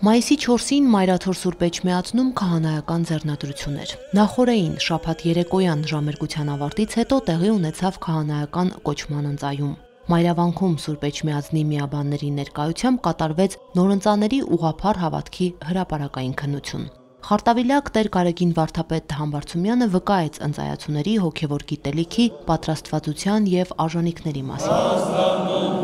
Մայիսի 4-ին Մայրաթոր Սուրբ Էջմիածնում քահանայական ձեռնադրություն էր։ Նախօրեին շաբաթ երեկոյան ժամերգության ավարտից հետո տեղի ունեցավ քահանայական կոչման ընծայում։ Մայրավանքում Սուրբ Էջմիածնի միաբանների ներկայությամբ կատարվեց նորընծաների ուղղափառ հավատքի հրապարակային քննություն։ Խարտավիլակ Տեր Գարեգին Վարդապետ Համբարձումյանը վկայեց ընծայացուների հոգևոր գիտելիքի, պատրաստվածության եւ արժանինքների մասին։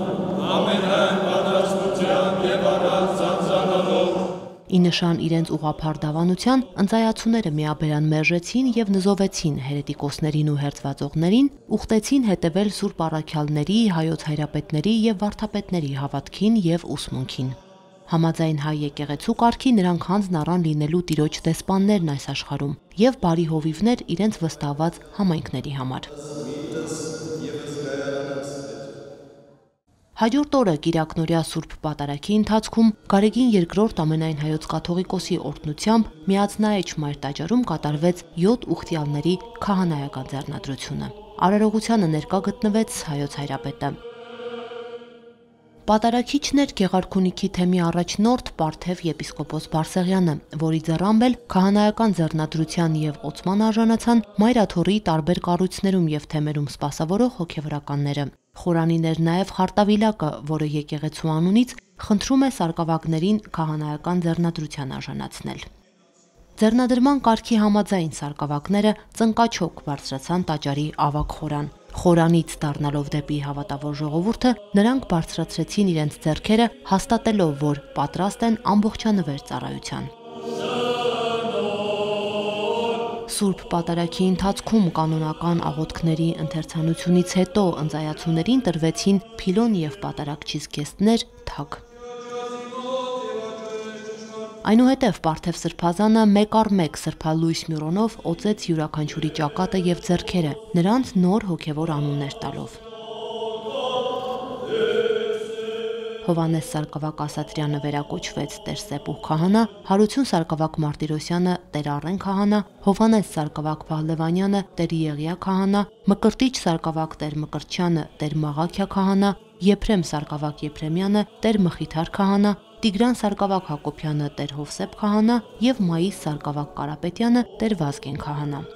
Ի նշան իրենց ուղղափառ դավանության, ընծայացուները միաբերան մերժեցին եւ նզովեցին հերետիկոսներին ու հերձվածողներին, ուխտեցին հետևել Սուրբ առաքյալների, հայոց հայրապետների եւ վարդապետների հավատքին եւ ուսմունքին։ Համաձայն հայ եկեղեցու կարգի նրանք հանձն առան լինելու Տիրոջ դեսպաններն այս աշխարհում եւ բարի հովիվներ իրենց վստահված համայնքների համար։ Հաջորդ օրը Կիրակնորյա Սուրբ Պատարագի ընթացքում Գարեգին II ամենայն հայոց կաթողիկոսի օրհնությամբ Միածնաեջ Մայր տաճարում կատարվեց 7 ուխտյալների քահանայական ձեռնադրությունը։ Արարողությանը ներկա գտնվեց հայոց հայրապետը։ Պատարագիչն էր Գեղարքունիքի թեմի առաջնորդ Պարթև եպիսկոպոս Բարսեղյանը, որի ձեռամբ էլ քահանայական ձեռնադրության եւ օծման արժանացան Մայրաթորի տարբեր կառույցներում եւ թեմերում սպասավորող հոգևորականները։ Խորանին էր նաև Խարտավիլակը, որը եկեղեցու անունից խնդրում է սարկավագներին քահանայական ձեռնադրության արժանացնել։ Ձեռնադրման կարգի համաձայն սարկավագները ծնկաչոք բարձրացան տաճարի ավագ խորան։ Խորանից դառնալով դեպի հավատավոր ժողովուրդը, նրանք բարձրացրեցին իրենց ձեռքերը, հաստատելով, որ պատրաստ են ամբողջանվեր ծառայության։ Սուրբ Պատարագի ընթացքում կանոնական աղոթքների ընթերցանությունից հետո ընծայացուներին տրվեցին փիլոն եւ պատարագչի զգեստներ թագ։ Այնուհետև Պարթև Սրբազանը մեկ առ մեկ սրբալույս մյուրոնով օծեց յուրաքանչյուրի ճակատը եւ ձեռքերը, նրանց նոր հոգևոր անուններ տալով։ Հովանես Սարգսակ Ասատրյանը վերակոչվեց Տեր Սեպուհ քահանա, Հարություն Սարգսակ Մարտիրոսյանը Տեր Առեն քահանա, Հովանես Սարգսակ Փահլևանյանը Տեր Եղիա քահանա, Մկրտիչ Սարգսակ Տեր Մկրտչյանը Տեր Մաղաքիա քահանա, Եփրեմ Սարգսակ Եփրեմյանը Տեր Մխիթար քահանա, Տիգրան Սարգսակ Հակոբյանը Տեր Հովսեփ քահանա եւ Մայիս Սարգսակ Կարապետյանը Տեր Վազգեն քահանա։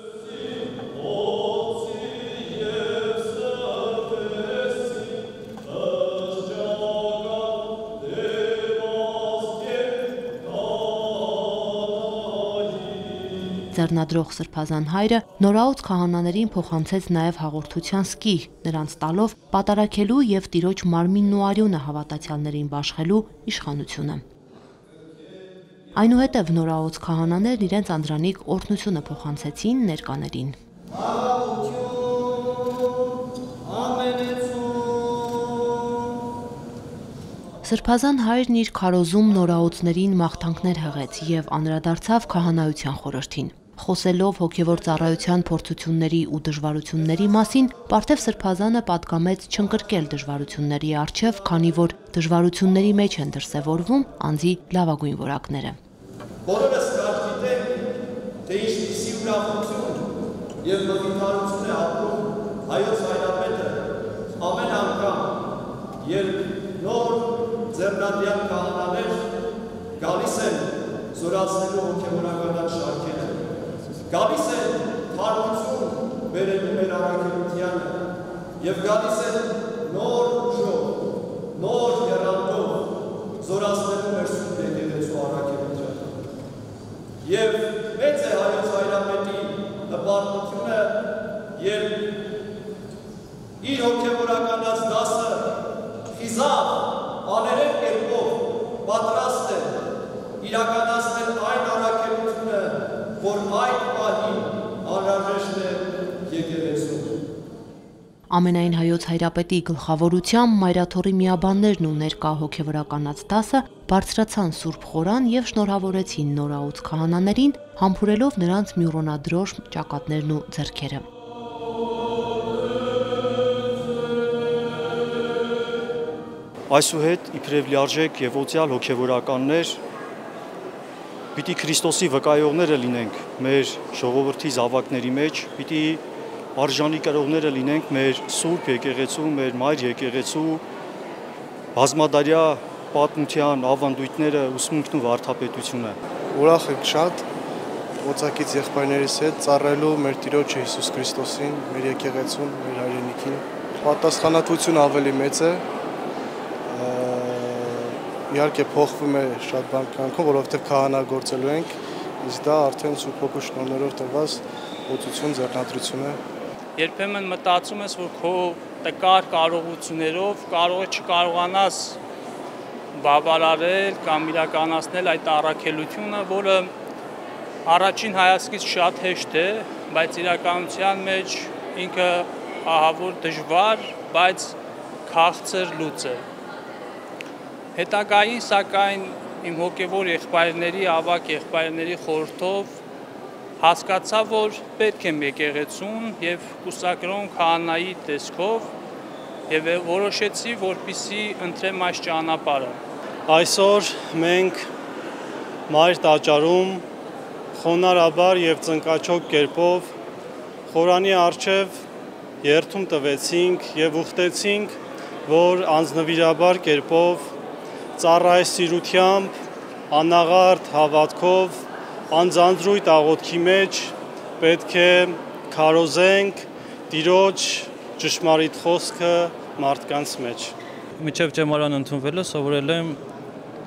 Ձեռնադրող Սրբազան հայրը նորաուց քահանաներին փոխանցեց նաև հաղորդության սկի, նրանց տալով պատարագելու եւ Տիրոջ մարմինն ու արյունը հավատացյալներին բաշխելու իշխանությունը։ Այնուհետև նորաուց քահանաներն իրենց անդրանիկ օրհնությունը փոխանցեցին ներկաներին։ Սրբազան հայրն իր քարոզում նորաուծներին մաղթանքներ հղեց եւ անդրադարձավ քահանայության խորհրդին։ Խոսելով հոգևոր ծառայության փորձությունների ու դժվարությունների մասին, Պարթև Սրբազանը պատգամեց չընկրկել դժվարությունների առջև, քանի որ դժվարությունների մեջ են դրսևորվում անձի լավագույն որակները։ Բոլորս կարծիք գիտենք, թե ինչպիսի ուրախություն եւ մխիթարություն է ապրում հայոց հայրապետը ամեն անգամ, երբ նոր ձեռնադրյալ քահանաներ գալիս են զորացնելու հոգևորական շարքերը, գալիս են թարմություն բերելու մեր առաքելությանը եւ գալիս են նոր ուժով, նոր եռանդով զորացնելու մեր Սուրբ եկեղեցու առաքելությանը։ Եվ մեծ է հայոց հայրապետի հպարտությունը, երբ իր հոգևորականած դասը խիզախ աներև կերպով պատրաստ է իրականացնել այն առաքելությունը, որ այդ պահին անհրաժեշտ է եկեղեցուն։ Ամենայն հայոց հայրապետի գլխավորությամբ Մայրաթորի միաբաններն ու ներկա հոգևորականած դասը բարձրացան Սուրբ խորան եւ շնորհավորեցին նորաուց քահանաներին, համբուրելով նրանց մյուրոնադրոշ ճակատներն ու ձեռքերը։ Այսուհետ իբրև լիարժեք եւ օծյալ հոգևորականներ պիտի Քրիստոսի վկայողները լինենք մեր ժողովրդի զավակների մեջ, պիտի արժանի կրողները լինենք մեր Սուրբ եկեղեցու, մեր Մայր եկեղեցու բազմադարյա պատմության ավանդույթները, ուսմունքն ու վարդապետությունը։ Ուրախ ենք շատ ոցակից եղբայրներիս հետ ծառայելու մեր Տիրոջը Հիսուս Քրիստոսին, մեր եկեղեցուն, մեր հայրենիքին։ Պատասխանատվությունը ավելի մեծ է։ Իհարկե փոխվում է շատ բան կյանքում, որովհետև քահանագործելու ենք, իսկ դա արդեն Սուրբ Հոգու շնորհներով տրված օծություն, ձեռնադրություն է։ Երբեմն մտածում ես, որ քո տկար կարողություններով կարող է չկարողանաս բավարարել կամ իրականացնել այդ առաքելությունը, որը առաջին հայացքից շատ հեշտ է, բայց իրականության մեջ ինքը ահավոր դժվար, բայց քաղցր լուծ է։ Հետագային, սակայն իմ հոգևոր եղբայրների, ավակ եղբայրների խորհրդով հասկացա, որ պետք եմ եկեղեցուն եւ կուսակրոն քահանայի տեսքով եւ որոշեցի, որպեսզի ընտրեմ այս ճանապարհը։ Այսօր մենք Մայր տաճարում խոնարհաբար եւ ծնկաչոք կերպով Խորանի առջև երթում տվեցինք եւ ուխտեցինք, որ անձնվիրաբար կերպով ծառայսիրությամբ, անաղարտ հավատքով, անձանձրույթ աղոթքի մեջ պետք է քարոզենք Տիրոջ ճշմարիտ խոսքը մարդկանց մեջ։ Մինչև ճեմարան ընդունվելը սովորել եմ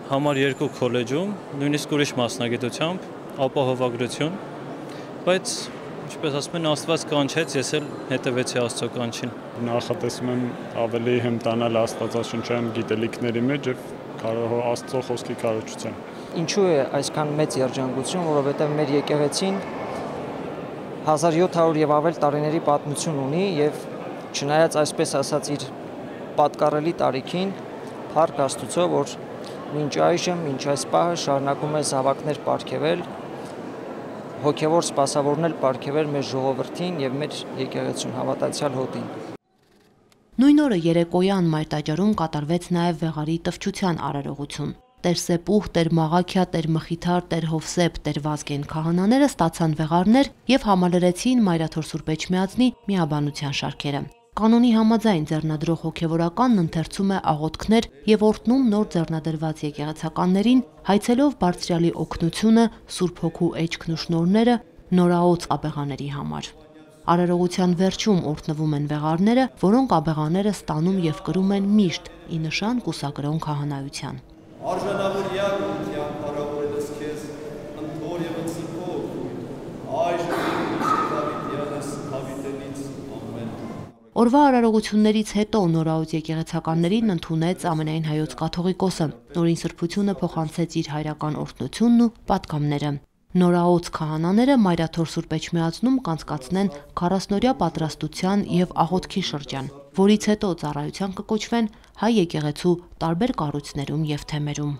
համար 2 քոլեջում, նույնիսկ ուրիշ մասնագիտությամբ, ապահովագրություն, բայց ինչպես ասում են, Աստված կանչեց, ես էլ հետևեցի Աստծո կանչին։ Նախատեսում եմ ավելի հմտանալ աստվածաշնչյան գիտելիքների մեջ եւ Աստծո խոսքի քարոզության։ Ինչու է այսքան մեծ երջանկություն, որովհետև մեր եկեղեցին 1700 եւ ավել տարիների պատմություն ունի եւ չնայած այսպես ասած իր պատկառելի տարիքին, փառք Աստծո, որ մինչ այժմ, մինչ այս պահը շարունակում է զավակներ պարգևել, հոգևոր սպասավորներ պարգևել մեր ժողովրդին եւ մեր եկեղեցուն հավատացյալ հոտին։ Նույն օրը երեկոյան Մայր տաճարում կատարվեց նաև վեղարի տվչության արարողություն։ Տեր Սեպուհ, Տեր Մաղաքիա, Տեր Մխիթար, Տեր Հովսեփ, Տեր Վազգեն քահանաները ստացան վեղարներ եւ համալրեցին Մայրաթոր Սուրբ Էջմիածնի միաբանության շարքերը։ Կանոնի համաձայն ձեռնադրող հոգևորականն ընթերցում է աղոթքներ եւ օրհնում նոր ձեռնադրված եկեղեցականներին, հայցելով Բարձրյալի օգնությունը, Սուրբ Հոգու էջքն ու շնորհները նորաոց աբեղաների համար։ Արարողության վերջում օրհնվում են վեղարները, որոնք աբեղաները ստանում եւ կրում են միշտ ի նշան կուսակրոն քահանայության։ Արժանավոր յակության փառավորելս քեզ, ընթոր եւ ընծկող, այժմ Դավիթյանս հավիտենից ամեն։ Օրվա արարողություններից հետո նորաոց եկեղեցականներին ընդունեց ամենայն հայոց կաթողիկոսը։ Նորին սրբությունը փոխանցեց իր հայրական օրհնությունն ու պատգամները։ Նորաոց քահանաները Մայրաթոր Սուրբ Էջմիածնում կանցկացնեն 40-օրյա պատրաստության եւ աղոթքի շրջան, որից հետո ծառայության կկոչվեն հայ եկեղեցու տարբեր կառույցներում եւ թեմերում։